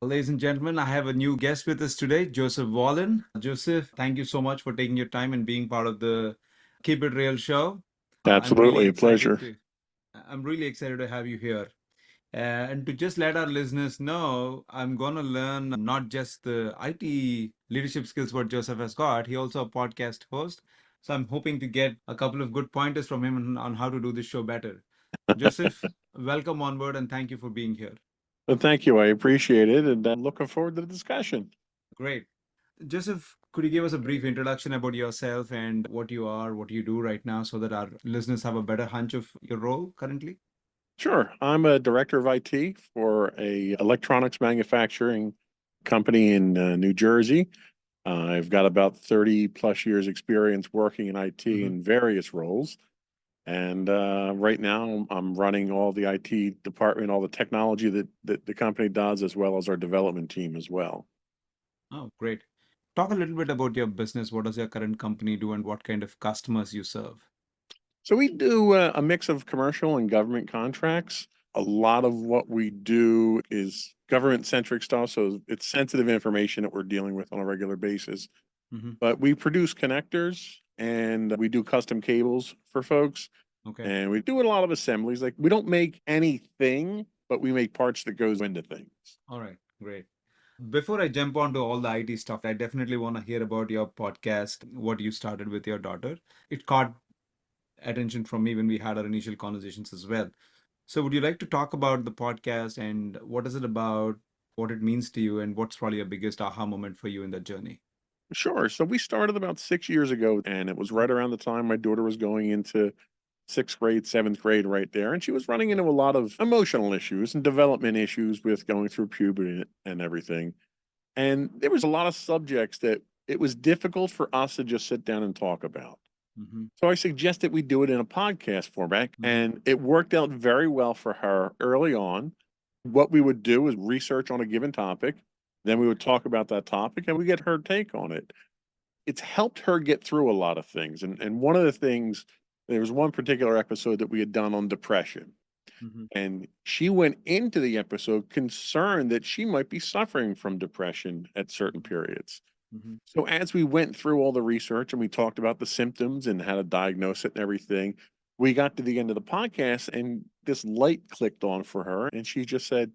Ladies and gentlemen, I have a new guest with us today, Joseph Whalen. Joseph, thank you so much for taking your time and being part of the Keep It Real show. I'm really Absolutely a excited pleasure. to I'm really excited to have you here. And to just let our listeners know, I'm going to learn not just the IT leadership skills what Joseph has got, he also a podcast host. So I'm hoping to get a couple of good pointers from him on how to do this show better. Joseph, welcome on board and thank you for being here. Well, thank you. I appreciate it, and I'm looking forward to the discussion. Great. Joseph, could you give us a brief introduction about yourself and what you are, what you do right now, so that our listeners have a better hunch of your role currently? Sure. I'm a director of IT for a electronics manufacturing company in New Jersey. I've got about 30 plus years experience working in IT Hmm. in various roles. And right now, I'm running all the IT department, all the technology that the company does, as well as our development team as well. Oh, great. Talk a little bit about your business. What does your current company do and what kind of customers you serve? So we do a mix of commercial and government contracts. A lot of what we do is government centric stuff. So it's sensitive information that we're dealing with on a regular basis. Hmm. But we produce connectors and we do custom cables for folks. Okay. And we do a lot of assemblies. Like we don't make anything, but we make parts that goes into things. All right. Great. Before I jump onto all the IT stuff, I definitely want to hear about your podcast, what you started with your daughter. It caught attention from me when we had our initial conversations as well. So, would you like to talk about the podcast and what is it about, what it means to you, and what's probably your biggest aha moment for you in that journey? Sure. So we started about 6 years ago, and it was right around the time my daughter was going into sixth grade, seventh grade, right there. And she was running into a lot of emotional issues and development issues with going through puberty and everything. And there was a lot of subjects that it was difficult for us to just sit down and talk about. Mm-hmm. So I suggested we do it in a podcast format, Mm-hmm. and it worked out very well for her early on. What we would do is research on a given topic, then we would talk about that topic and we get her take on it. It's helped her get through a lot of things. And one of the things, there was one particular episode that we had done on depression. Mm-hmm. And she went into the episode concerned that she might be suffering from depression at certain periods. Mm-hmm. So as we went through all the research and we talked about the symptoms and how to diagnose it and everything, we got to the end of the podcast and this light clicked on for her. And she just said,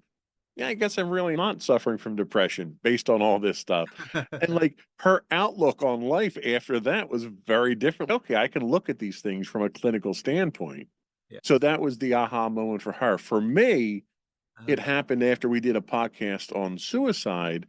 yeah, I guess I'm really not suffering from depression based on all this stuff. And like her outlook on life after that was very different. Okay, I can look at these things from a clinical standpoint. Yeah. So that was the aha moment for her. For me, Uh-huh. it happened after we did a podcast on suicide.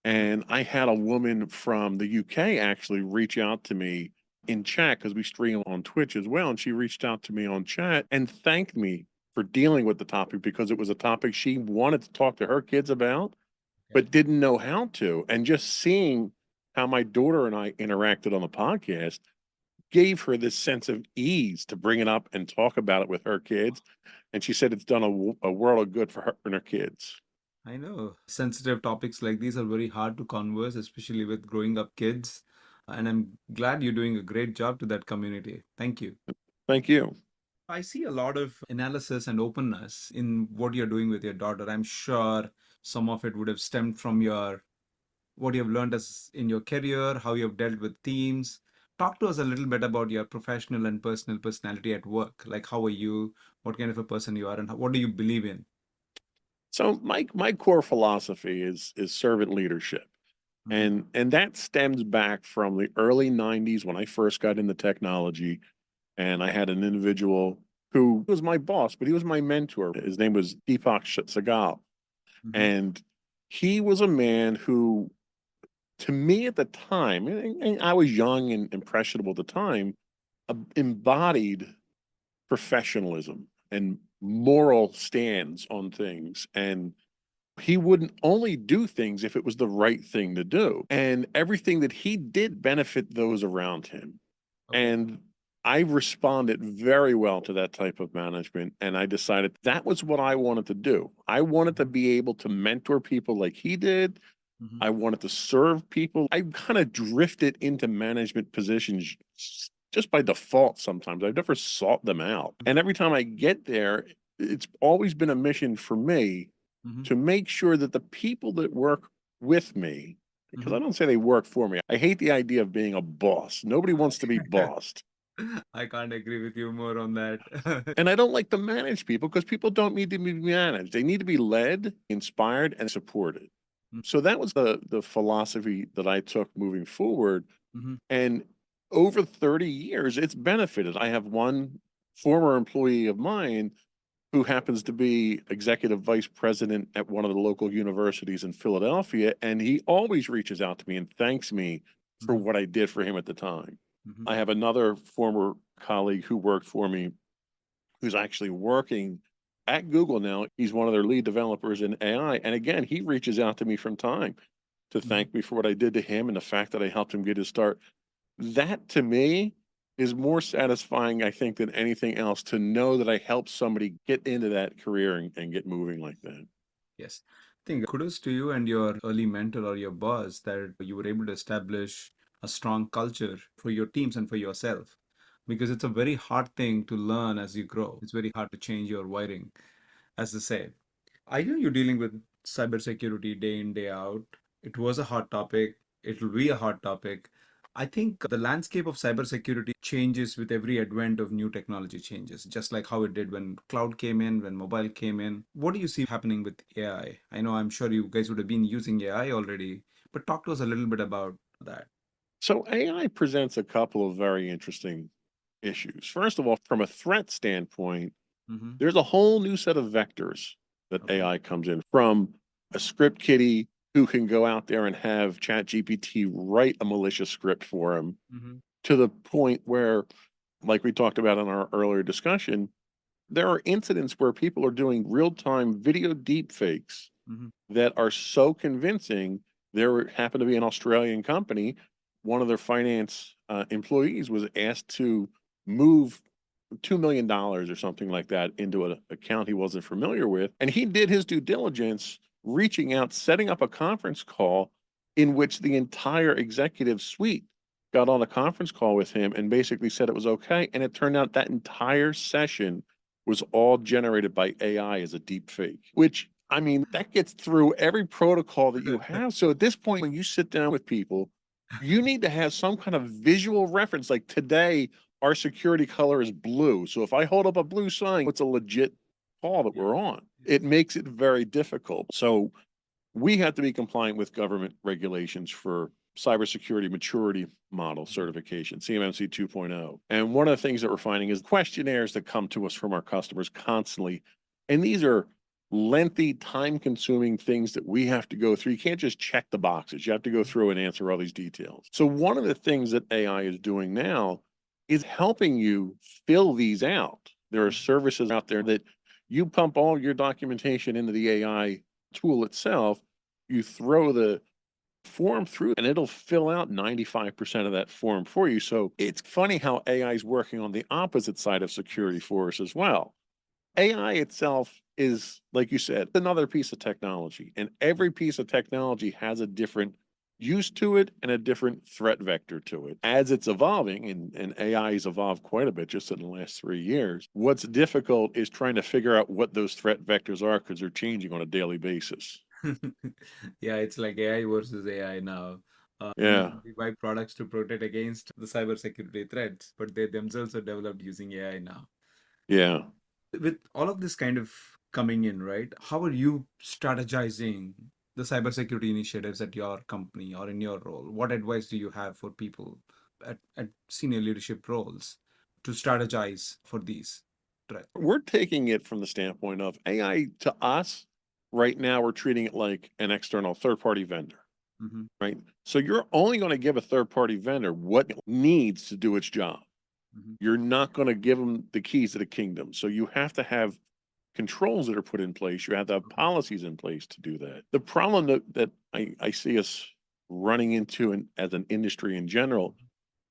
And I had a woman from the UK actually reach out to me in chat because we stream on Twitch as well. And she reached out to me on chat and thanked me for dealing with the topic because it was a topic she wanted to talk to her kids about, Okay. but didn't know how to. And just seeing how my daughter and I interacted on the podcast gave her this sense of ease to bring it up and talk about it with her kids. And she said it's done a world of good for her and her kids. I know sensitive topics like these are very hard to converse, especially with growing up kids. And I'm glad you're doing a great job to that community. Thank you. Thank you. I see a lot of analysis and openness in what you're doing with your daughter. I'm sure some of it would have stemmed from your what you have learned as in your career, how you have dealt with teams. Talk to us a little bit about your professional and personal personality at work. Like, how are you? What kind of a person you are, and what do you believe in? So my core philosophy is servant leadership. Hmm. And that stems back from the early 90s when I first got into technology and I had an individual who was my boss, but he was my mentor. His name was Deepak Sagal. Hmm. And he was a man who, to me at the time, and I was young and impressionable at the time, embodied professionalism and moral stands on things. And he wouldn't only do things if it was the right thing to do. And everything that he did benefit those around him. Okay. And I responded very well to that type of management. And I decided that was what I wanted to do. I wanted to Hmm. be able to mentor people like he did. Hmm. I wanted to serve people. I kind of drifted into management positions just by default sometimes. I've never sought them out. And every time I get there, it's always been a mission for me Mm-hmm. to make sure that the people that work with me, because Mm-hmm. I don't say they work for me. I hate the idea of being a boss. Nobody wants to be bossed. I can't agree with you more on that. And I don't like to manage people because people don't need to be managed. They need to be led, inspired, and supported. So that was the philosophy that I took moving forward. Mm-hmm. And over 30 years, it's benefited. I have one former employee of mine who happens to be executive vice president at one of the local universities in Philadelphia. And he always reaches out to me and thanks me for Mm-hmm. what I did for him at the time. Mm-hmm. I have another former colleague who worked for me who's actually working at Google now. He's one of their lead developers in AI. And again, he reaches out to me from time to Mm-hmm. thank me for what I did to him and the fact that I helped him get his start. That to me is more satisfying, I think, than anything else to know that I helped somebody get into that career and get moving like that. Yes. I think kudos to you and your early mentor or your boss that you were able to establish a strong culture for your teams and for yourself. Because it's a very hard thing to learn as you grow. It's very hard to change your wiring, as they say. I know you're dealing with cybersecurity day in, day out. It was a hot topic. It will be a hot topic. I think the landscape of cybersecurity changes with every advent of new technology changes, just like how it did when cloud came in, when mobile came in. What do you see happening with AI? I know I'm sure you guys would have been using AI already, but talk to us a little bit about that. So AI presents a couple of very interesting issues. First of all, from a threat standpoint, Mm-hmm. there's a whole new set of vectors that Okay. AI comes in from a script kiddie who can go out there and have ChatGPT write a malicious script for him Mm-hmm. to the point where, like we talked about in our earlier discussion, there are incidents where people are doing real time video deep fakes Mm-hmm. that are so convincing. There happened to be an Australian company. One of their finance employees was asked to move $2 million or something like that into an account he wasn't familiar with. And he did his due diligence, reaching out, setting up a conference call in which the entire executive suite got on a conference call with him and basically said it was okay. And it turned out that entire session was all generated by AI as a deep fake, which I mean, that gets through every protocol that you have. So at this point, when you sit down with people, you need to have some kind of visual reference. Like today, our security color is blue. So if I hold up a blue sign, it's a legit call that Yeah. we're on. It makes it very difficult. So we have to be compliant with government regulations for cybersecurity maturity model certification, CMMC 2.0. And one of the things that we're finding is questionnaires that come to us from our customers constantly. And these are lengthy, time consuming things that we have to go through. You can't just check the boxes. You have to go through and answer all these details. So, one of the things that AI is doing now is helping you fill these out. There are services out there that you pump all your documentation into the AI tool itself, you throw the form through and it'll fill out 95% of that form for you. So it's funny how AI is working on the opposite side of security for us as well. AI itself is, like you said, another piece of technology, and every piece of technology has a different use to it and a different threat vector to it. As it's evolving, and AI has evolved quite a bit just in the last 3 years, what's difficult is trying to figure out what those threat vectors are because they're changing on a daily basis. Yeah, it's like AI versus AI now. Yeah, We buy products to protect against the cybersecurity threats, but they themselves are developed using AI now. yeah. With all of this kind of coming in, right? How are you strategizing the cybersecurity initiatives at your company or in your role? What advice do you have for people at senior leadership roles to strategize for these threats? We're taking it from the standpoint of AI to us right now, we're treating it like an external third party vendor, Mm-hmm. right? So you're only going to give a third party vendor what it needs to do its job. Mm-hmm. You're not going to give them the keys to the kingdom. So you have to have controls that are put in place. You have to have Okay. policies in place to do that. The problem that I see us running into as an industry in general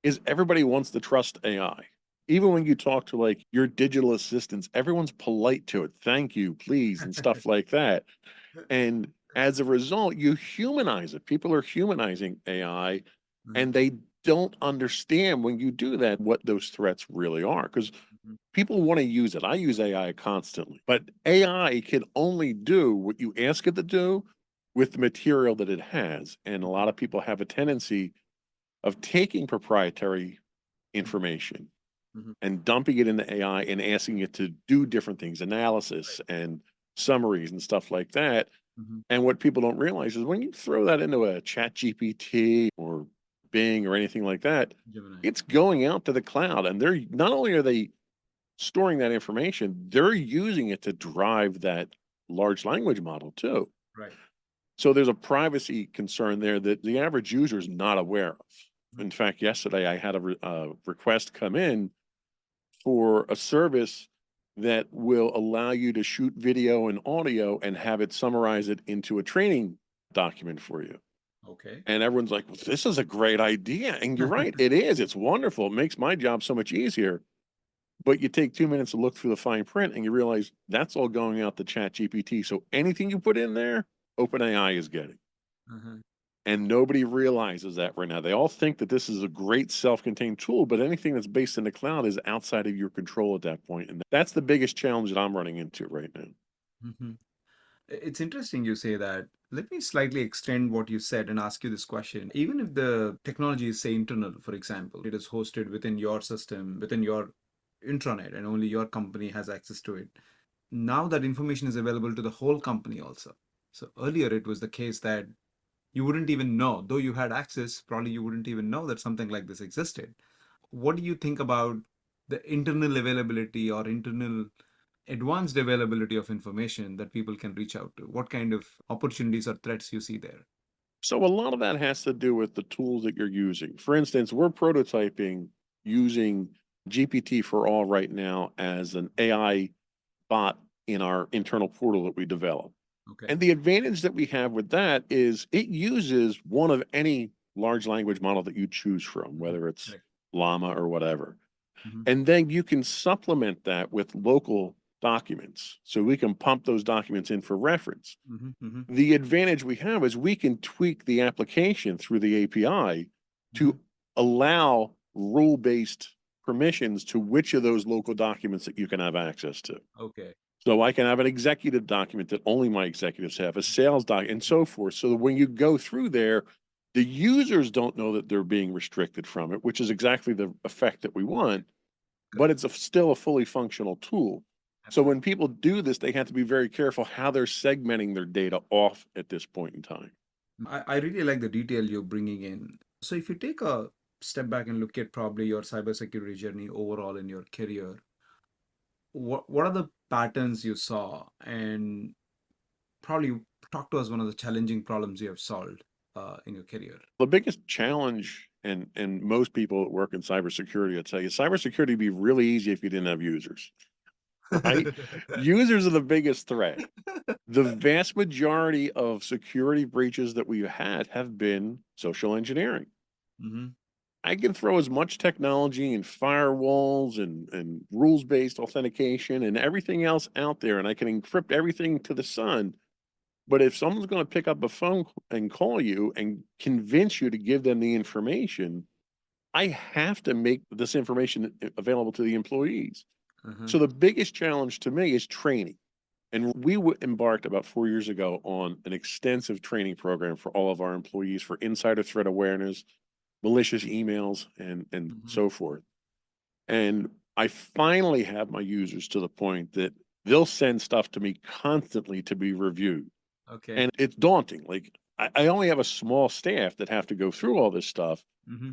is everybody wants to trust AI. Even when you talk to like your digital assistants, everyone's polite to it. Thank you, please, and stuff like that. And as a result, you humanize it. People are humanizing AI Mhm. and they don't understand when you do that what those threats really are. Because People want to use it. I use AI constantly, but AI can only do what you ask it to do with the material that it has. And a lot of people have a tendency of taking proprietary information Mhm. and dumping it into AI and asking it to do different things, Right. analysis and summaries and stuff like that. Mhm. And what people don't realize is when you throw that into a chat GPT or Bing or anything like that, Gemini. it's going out to the cloud. And they're not only are they storing that information, they're using it to drive that large language model too. Right. So there's a privacy concern there that the average user is not aware of. Mhm. In fact, yesterday I had a request come in for a service that will allow you to shoot video and audio and have it summarize it into a training document for you. Okay. And everyone's like, well, this is a great idea. And you're right, it is. It's wonderful. It makes my job so much easier. But you take 2 minutes to look through the fine print and you realize that's all going out to Chat GPT. So anything you put in there, OpenAI is getting. Uh-huh. And nobody realizes that right now. They all think that this is a great self-contained tool, but anything that's based in the cloud is outside of your control at that point. And that's the biggest challenge that I'm running into right now. Mhm. It's interesting you say that. Let me slightly extend what you said and ask you this question. Even if the technology is, say, internal, for example, it is hosted within your system, within your intranet, and only your company has access to it. Now that information is available to the whole company also. So earlier it was the case that you wouldn't even know, though you had access, probably you wouldn't even know that something like this existed. What do you think about the internal availability or internal advanced availability of information that people can reach out to? What kind of opportunities or threats you see there? So a lot of that has to do with the tools that you're using. For instance, we're prototyping using GPT for All right now as an AI bot in our internal portal that we develop. Okay. And the advantage that we have with that is it uses one of any large language model that you choose from, Mhm. whether it's Correct. Llama or whatever. Mhm. And then you can supplement that with local documents. So we can pump those documents in for reference. Mhm. Mhm. The advantage we have is we can tweak the application through the API Mhm. to allow rule based permissions to which of those local documents that you can have access to. Okay. So I can have an executive document that only my executives have, a sales doc, and so forth. So that when you go through there, the users don't know that they're being restricted from it, which is exactly the effect that we want, but Correct. it's still a fully functional tool. So Absolutely. when people do this, they have to be very careful how they're segmenting their data off at this point in time. I really like the detail you're bringing in. So if you take a step back and look at probably your cybersecurity journey overall in your career, what are the patterns you saw, and probably talk to us one of the challenging problems you have solved in your career. The biggest challenge, and most people that work in cybersecurity, I'd tell you, cybersecurity would be really easy if you didn't have users, right? Users are the biggest threat. The vast majority of security breaches that we've had have been social engineering. Hmm. I can throw as much technology and firewalls and rules-based authentication and everything else out there, and I can encrypt everything to the sun. But if someone's going to pick up a phone and call you and convince you to give them the information, I have to make this information available to the employees. Uh-huh. So the biggest challenge to me is training. And we embarked about 4 years ago on an extensive training program for all of our employees for insider threat awareness, malicious emails, and Hmm. so forth. And I finally have my users to the point that they'll send stuff to me constantly to be reviewed. Okay. And it's daunting. Like I only have a small staff that have to go through all this stuff, Hmm.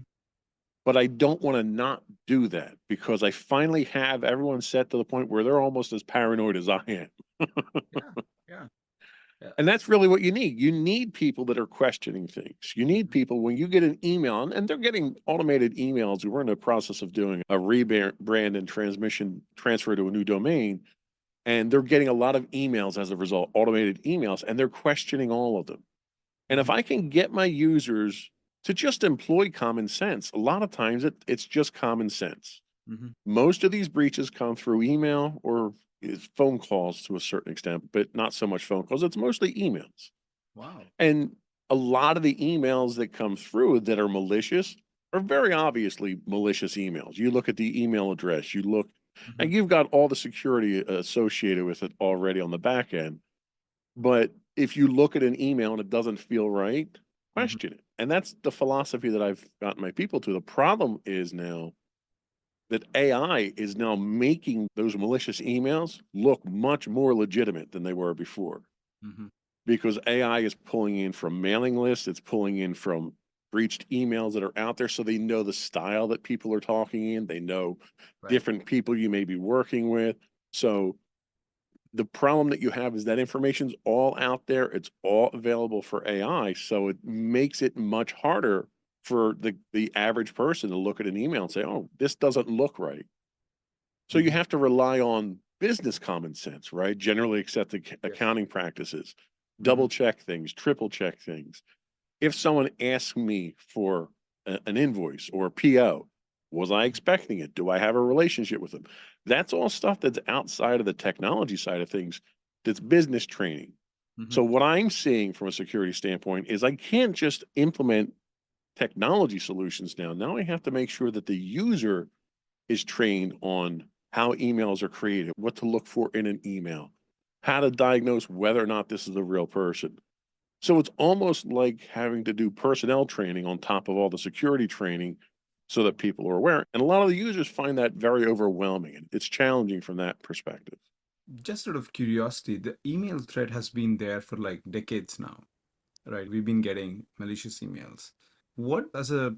but I don't want to not do that because I finally have everyone set to the point where they're almost as paranoid as I am. Yeah. Yeah. Yeah. And that's really what you need. You need people that are questioning things. You need Mhm. people when you get an email, and they're getting automated emails. We're in the process of doing a rebrand and transmission transfer to a new domain, and they're getting a lot of emails as a result, automated emails, and they're questioning all of them. And if Mhm. I can get my users to just employ common sense, a lot of times it's just common sense. Mhm. Most of these breaches come through email or is phone calls to a certain extent, but not so much phone calls. It's mostly emails. Wow. And a lot of the emails that come through that are malicious are very obviously malicious emails. You look at the email address, you look Mm-hmm. And you've got all the security associated with it already on the back end. But if you look at an email and it doesn't feel right, Mm-hmm. question it. And that's the philosophy that I've gotten my people to. The problem is now that AI is now making those malicious emails look much more legitimate than they were before, Mm-hmm. because AI is pulling in from mailing lists, it's pulling in from breached emails that are out there. So they know the style that people are talking in, they know Right. different people you may be working with. So the problem that you have is that information's all out there, it's all available for AI. So it makes it much harder for the average person to look at an email and say, oh, this doesn't look right. So you Mm-hmm. have to rely on business common sense, right? Generally accepted Yes. accounting practices, Mm-hmm. double check things, triple check things. If someone asks me for an invoice or a PO, was I expecting it? Do I have a relationship with them? That's all stuff that's outside of the technology side of things. That's business training. Mm-hmm. So what I'm seeing from a security standpoint is I can't just implement technology solutions now. Now I have to make sure that the user is trained on how emails are created, what to look for in an email, how to diagnose whether or not this is a real person. So it's almost like having to do personnel training on top of all the security training so that people are aware. And a lot of the users find that very overwhelming, and it's challenging from that perspective. Just out of curiosity, the email threat has been there for like decades now, right? We've been getting malicious emails. What, as a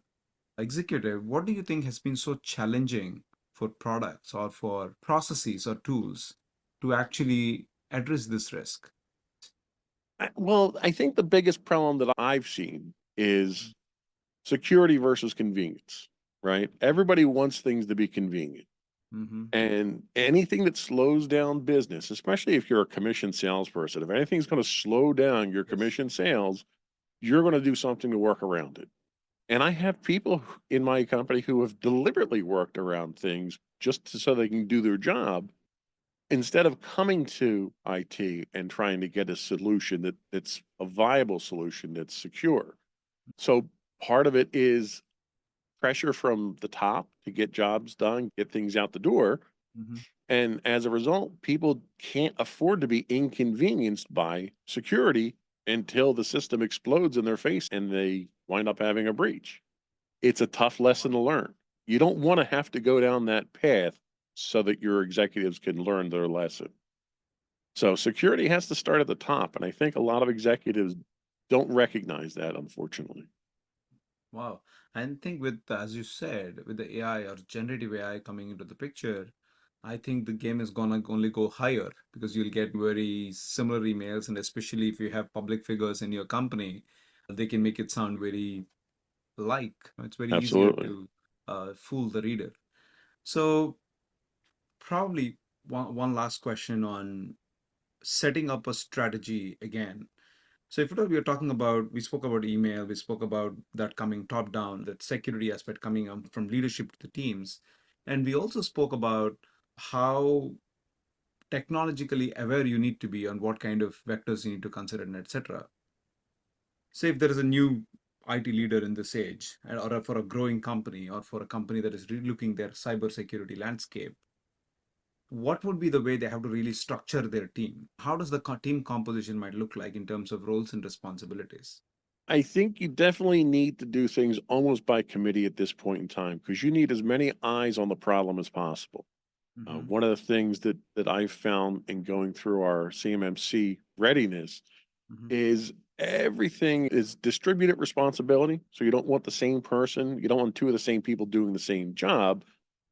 executive, what do you think has been so challenging for products or for processes or tools to actually address this risk? Well, I think the biggest problem that I've seen is security versus convenience, right? Everybody wants things to be convenient. Mm-hmm. And anything that slows down business, especially if you're a commission salesperson, if anything's going to slow down your Yes. commission sales, you're going to do something to work around it. And I have people in my company who have deliberately worked around things so they can do their job instead of coming to IT and trying to get a solution that's a viable solution that's secure. So part of it is pressure from the top to get jobs done, get things out the door. Mm-hmm. And as a result, people can't afford to be inconvenienced by security until the system explodes in their face and they wind up having a breach. It's a tough lesson to learn. You don't want to have to go down that path so that your executives can learn their lesson. So security has to start at the top. And I think a lot of executives don't recognize that, unfortunately. Wow. I think with, as you said, with the AI or generative AI coming into the picture, I think the game is gonna only go higher because you'll get very similar emails, and especially if you have public figures in your company, they can make it sound very like. It's very easier Absolutely. to fool the reader. So probably one last question on setting up a strategy again. So if at all we are talking about, we spoke about email, we spoke about that coming top down, that security aspect coming from leadership to the teams. And we also spoke about how technologically aware you need to be on what kind of vectors you need to consider and etc. Say if there is a new IT leader in this age, or for a growing company, or for a company that is relooking their cybersecurity landscape, what would be the way they have to really structure their team? How does the team composition might look like in terms of roles and responsibilities? I think you definitely need to do things almost by committee at this point in time because you need as many eyes on the problem as possible. Mm-hmm. One of the things that I've found in going through our CMMC readiness Mm-hmm. is everything is distributed responsibility. So you don't want the same person, you don't want two of the same people doing the same job,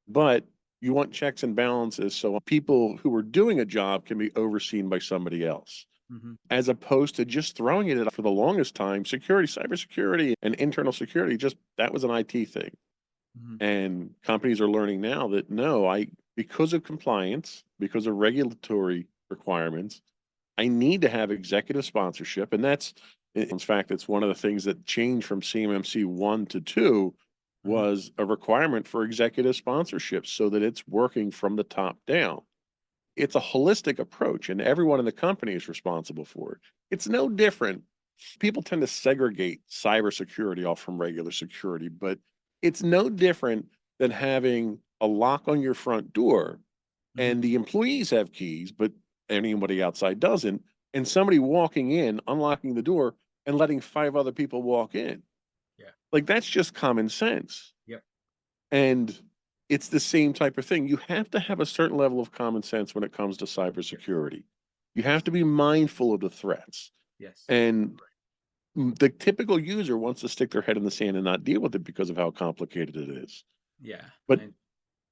but you want checks and balances so people who are doing a job can be overseen by somebody else, Mm-hmm. as opposed to just throwing it for the longest time. Security, cybersecurity, and internal security, just that was an IT thing. Mm-hmm. And companies are learning now that no, because of compliance, because of regulatory requirements, I need to have executive sponsorship. And that's, in fact, it's one of the things that changed from CMMC 1 to 2 Mm-hmm. was a requirement for executive sponsorship so that it's working from the top down. It's a holistic approach, and everyone in the company is responsible for it. It's no different. People tend to segregate cybersecurity off from regular security, but it's no different than having a lock on your front door Mhm. and the employees have keys, but anybody outside doesn't. And somebody walking in, unlocking the door, and letting 5 other people walk in. Yeah. Like that's just common sense. Yep. And it's the same type of thing. You have to have a certain level of common sense when it comes to Yes. cybersecurity. You have Yes. to be mindful of the threats. Yes. And the typical user wants to stick their head in the sand and not deal with it because of how complicated it is. Yeah. But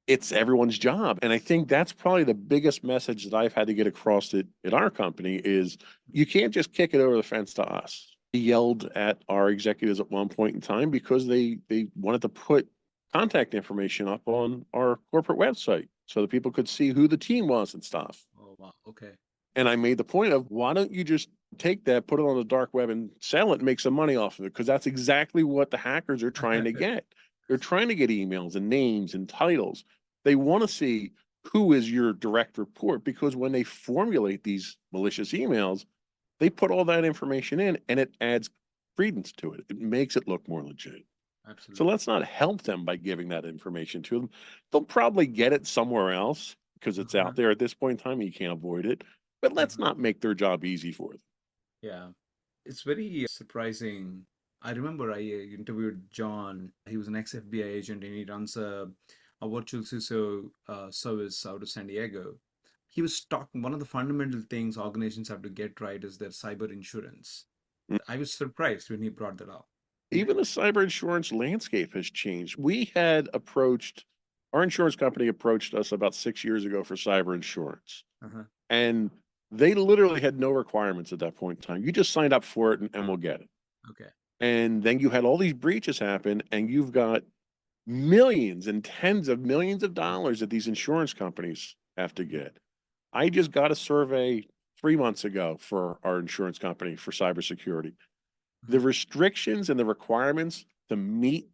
it's everyone's job. And I think that's probably the biggest message that I've had to get across at our company is you can't just kick it over the fence to us. He yelled at our executives at one point in time because they wanted to put contact information up on our corporate website so that people could see who the team was and stuff. Oh, wow. Okay. And I made the point of why don't you just take that, put it on the dark web and sell it and make some money off of it? Because that's exactly what the hackers are trying to get. They're trying to get emails and names and titles. They want to see who is your direct report because when they formulate these malicious emails, they put all that information in and it adds credence to it. It makes it look more legit. So Absolutely. let's not help them by giving that information to them. They'll probably get it somewhere else because it's Uh-huh. out there at this point in time. And you can't avoid it. But let's Uh-huh. not make their job easy for them. Yeah. It's very surprising. I remember I interviewed John. He was an ex-FBI agent and he runs a virtual CISO service out of San Diego. He was talking, one of the fundamental things organizations have to get right is their cyber insurance. I was surprised when he brought that up. Even the cyber insurance landscape has changed. We had approached our insurance company approached us about 6 years ago for cyber insurance. Uh-huh. And they literally had no requirements at that point in time. You just signed up for it and we'll get it. Okay. And then you had all these breaches happen, and you've got millions and tens of millions of dollars that these insurance companies have to get. I just got a survey 3 months ago for our insurance company for cybersecurity. The Uh-huh. restrictions and the requirements to meet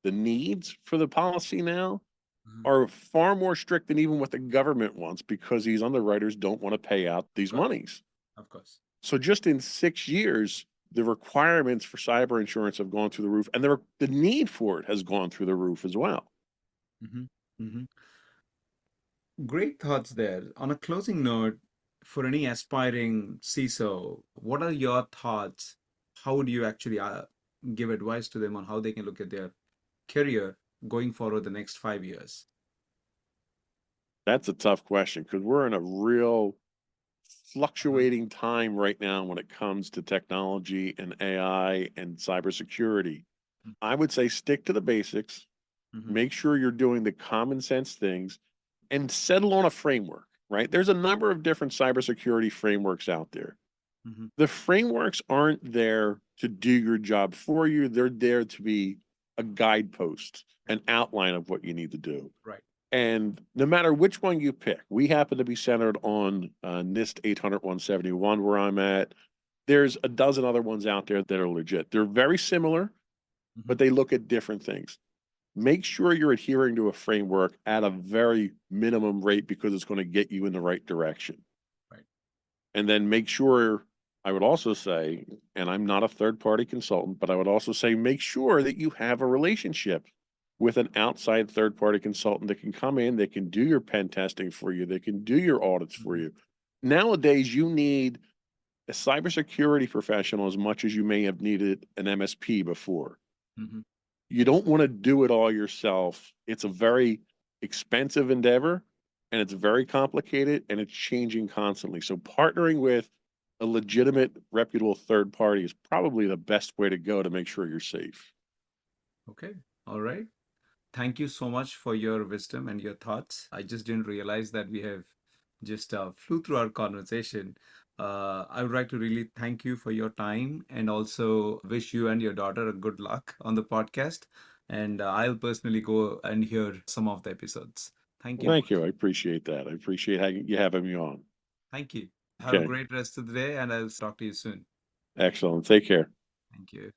the needs for the policy now Uh-huh. are far more strict than even what the government wants because these underwriters don't want to pay out Of these course. monies. Of course. So just in 6 years, the requirements for cyber insurance have gone through the roof, and the need for it has gone through the roof as well. Hmm. Hmm. Great thoughts there. On a closing note, for any aspiring CISO, what are your thoughts? How would you actually give advice to them on how they can look at their career going forward the next 5 years? That's a tough question because we're in a real Uh-huh. fluctuating time right now when it comes to technology and AI and cybersecurity. I would say stick to the basics, Mm-hmm. make sure you're doing the common sense things, and settle on a framework, right? There's a number of different cybersecurity frameworks out there. Mm-hmm. The frameworks aren't there to do your job for you, they're there to be a guidepost, Yeah. an outline of what you need to do. Right. And no matter which one you pick, we happen to be centered on NIST 800-171 where I'm at. There's a dozen other ones out there that are legit. They're very similar, Mm-hmm. but they look at different things. Make sure you're adhering to a framework at a very minimum rate because it's going to get you in the right direction. Right. And then make sure, I would also say, and I'm not a third party consultant, but I would also say make sure that you have a relationship with an outside third party consultant that can come in, they can do your pen testing for you, they can do your audits for Mm-hmm. you. Nowadays, you need a cybersecurity professional as much as you may have needed an MSP before. Mm-hmm. You don't want to do it all yourself. It's a very expensive endeavor and it's very complicated and it's changing constantly. So partnering with a legitimate, reputable third party is probably the best way to go to make sure you're safe. Okay. All right. Thank you so much for your wisdom and your thoughts. I just didn't realize that we have just flew through our conversation. I would like to really thank you for your time and also wish you and your daughter a good luck on the podcast. And I'll personally go and hear some of the episodes. Thank Well, you. thank you. I appreciate that. I appreciate you having me on. Thank you. Have a Okay. great rest of the day, and I'll talk to you soon. Excellent. Take care. Thank you.